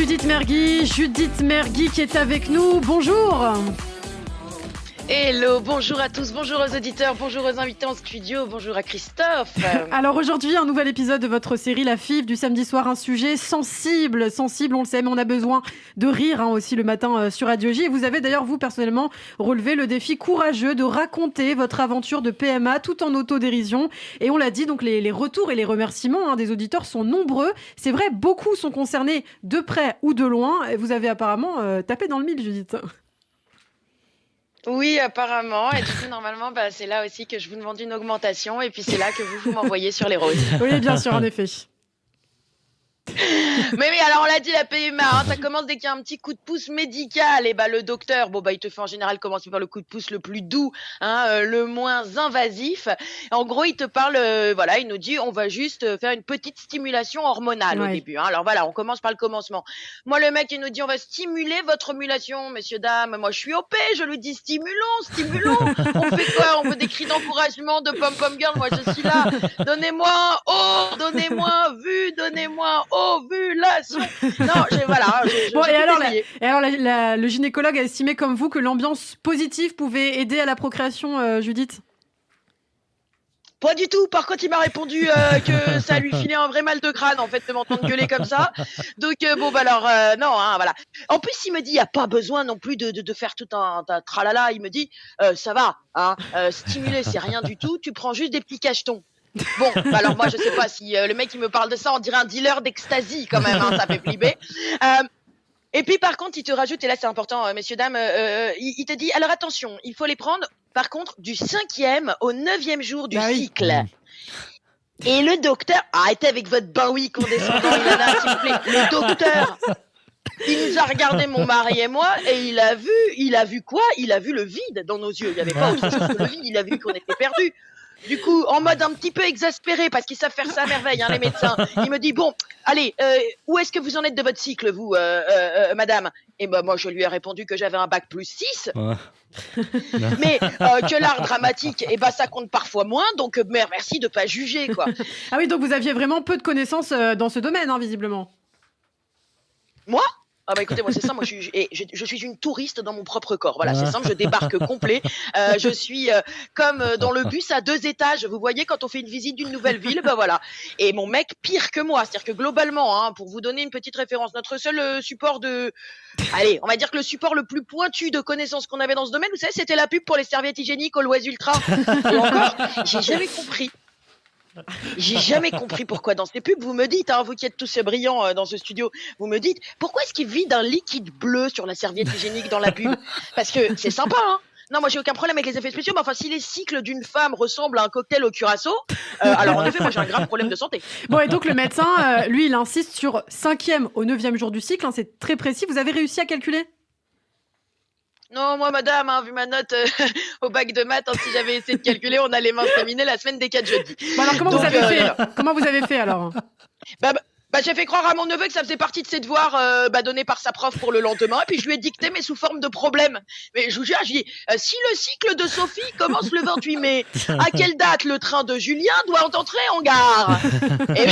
Judith Mergui qui est avec nous. Bonjour. Hello, bonjour à tous, bonjour aux auditeurs, bonjour aux invités en studio, bonjour à Christophe. Alors aujourd'hui, un nouvel épisode de votre série La FIV du samedi soir, un sujet sensible, on le sait, mais on a besoin de rire aussi le matin sur Radio J. Et vous avez d'ailleurs, vous personnellement, relevé le défi courageux de raconter votre aventure de PMA tout en autodérision. Et on l'a dit, donc les retours et les remerciements des auditeurs sont nombreux. C'est vrai, beaucoup sont concernés de près ou de loin. Et vous avez apparemment tapé dans le mille, Judith. Oui, apparemment. Et du coup, normalement, c'est là aussi que je vous demande une augmentation. Et puis, c'est là que vous m'envoyez sur les roses. Oui, bien sûr, en effet. Mais oui, alors on l'a dit, la PMA, ça commence dès qu'il y a un petit coup de pouce médical. Et le docteur, il te fait en général commencer par le coup de pouce le plus doux, le moins invasif. En gros, il te parle, il nous dit, on va juste faire une petite stimulation hormonale au début. Alors voilà, on commence par le commencement. Moi, le mec, il nous dit, on va stimuler votre ovulation, messieurs, dames. Moi, je suis OP, je lui dis, stimulons. On fait quoi? On veut des cris d'encouragement de pom-pom girl. Moi, je suis là. Donnez-moi vue, donnez-moi ovulation. Non, le gynécologue a estimé comme vous que l'ambiance positive pouvait aider à la procréation, Judith? Pas du tout. Par contre, il m'a répondu que ça lui filait un vrai mal de crâne, en fait, de m'entendre gueuler comme ça. Donc, non, voilà. En plus, il me dit, il n'y a pas besoin non plus de faire tout un tralala. Il me dit, ça va, stimuler, c'est rien du tout. Tu prends juste des petits cachetons. Bon, alors moi, je sais pas si le mec, il me parle de ça, on dirait un dealer d'ecstasy quand même, ça fait flipper. Et puis, par contre, il te rajoute, et là, c'est important, messieurs, dames, il te dit, alors attention, il faut les prendre, par contre, du 5e au 9e jour du cycle. Et le docteur, arrêtez avec votre bain-oui condescendant, Ilana, s'il vous plaît. Le docteur, il nous a regardé, mon mari et moi, et il a vu quoi? Il a vu le vide dans nos yeux. Il n'y avait pas autre chose que le vide, il a vu qu'on était perdus. Du coup, en mode un petit peu exaspéré, parce qu'ils savent faire ça à merveille, les médecins, il me dit, bon, allez, où est-ce que vous en êtes de votre cycle, vous, madame? Et moi, je lui ai répondu que j'avais un bac plus 6. Mais que l'art dramatique, ça compte parfois moins, donc merci de pas juger, quoi. Ah oui, donc vous aviez vraiment peu de connaissances dans ce domaine, visiblement. Moi? Écoutez, moi c'est ça, je suis une touriste dans mon propre corps. Voilà, c'est simple, je débarque complet. Je suis comme dans le bus à 2 étages. Vous voyez, quand on fait une visite d'une nouvelle ville, voilà. Et mon mec, pire que moi. C'est-à-dire que globalement, pour vous donner une petite référence, notre seul support on va dire que le support le plus pointu de connaissances qu'on avait dans ce domaine, vous savez, c'était la pub pour les serviettes hygiéniques Always Ultra. Et encore, j'ai jamais compris pourquoi dans ces pubs, vous me dites, vous qui êtes tous brillants dans ce studio, vous me dites, pourquoi est-ce qu'il vide un liquide bleu sur la serviette hygiénique dans la pub? Parce que c'est sympa, Non, moi j'ai aucun problème avec les effets spéciaux, mais si les cycles d'une femme ressemblent à un cocktail au curaçao, alors en effet, moi j'ai un grave problème de santé. Bon, et donc le médecin, lui, il insiste sur 5e au 9e jour du cycle, c'est très précis. Vous avez réussi à calculer? Non, moi, madame, vu ma note au bac de maths, si j'avais essayé de calculer, on allait m'inséminer la semaine des 4 jeudis. Bon, alors comment vous avez fait alors? J'ai fait croire à mon neveu que ça faisait partie de ses devoirs donnés par sa prof pour le lendemain, et puis je lui ai dicté, mais sous forme de problème. Mais je vous jure, je dis, si le cycle de Sophie commence le 28 mai, à quelle date le train de Julien doit entrer en gare? Et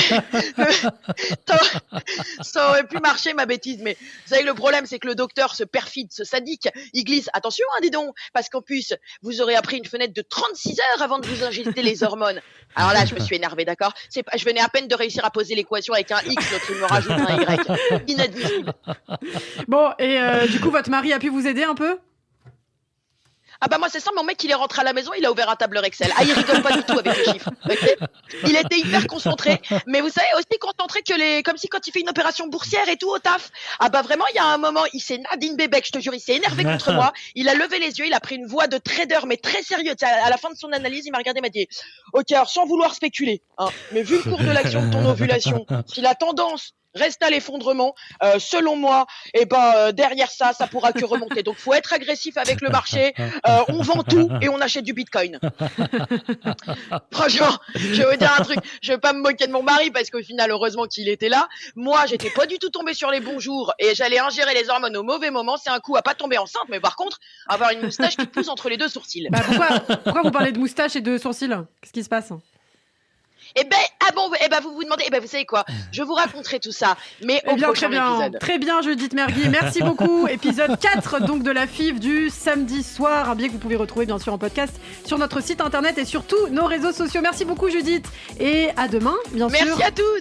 ça aurait pu marcher, ma bêtise, mais vous savez, le problème, c'est que le docteur, ce perfide, ce sadique, il glisse, attention, dis donc, parce qu'en plus, vous aurez appris une fenêtre de 36 heures avant de vous injecter les hormones. Alors là, je me suis énervée, d'accord? Je venais à peine de réussir à poser l'équation avec un X, l'autre il me rajoute un Y. Inadmissible. Bon, et du coup, votre mari a pu vous aider un peu? Moi c'est ça, mon mec il est rentré à la maison, il a ouvert un tableur Excel. Il rigole pas du tout avec les chiffres. Okay, il était hyper concentré, mais vous savez aussi concentré comme si quand il fait une opération boursière et tout au taf. Vraiment il y a un moment, il s'est Nadine Bébek, je te jure, il s'est énervé contre moi. Il a levé les yeux, il a pris une voix de trader mais très sérieux. À la fin de son analyse, il m'a regardé, il m'a dit OK, alors sans vouloir spéculer, mais vu le cours de l'action de ton ovulation, si la tendance reste à l'effondrement, selon moi, derrière ça pourra que remonter. Donc faut être agressif avec le marché, on vend tout et on achète du bitcoin. Franchement, je vais vous dire un truc, je vais pas me moquer de mon mari parce qu'au final, heureusement qu'il était là. Moi, j'étais pas du tout tombée sur les bons jours et j'allais ingérer les hormones au mauvais moment. C'est un coup à pas tomber enceinte, mais par contre, avoir une moustache qui pousse entre les 2 sourcils. Pourquoi vous parlez de moustache et de sourcils? Qu'est-ce qui se passe? Vous vous demandez, vous savez quoi? Je vous raconterai tout ça, mais au prochain épisode. Très bien, Judith Mergui, merci beaucoup. Épisode 4 donc de la FIV du samedi soir, un billet que vous pouvez retrouver bien sûr en podcast sur notre site internet et sur tous nos réseaux sociaux. Merci beaucoup Judith et à demain bien sûr. Merci à tous.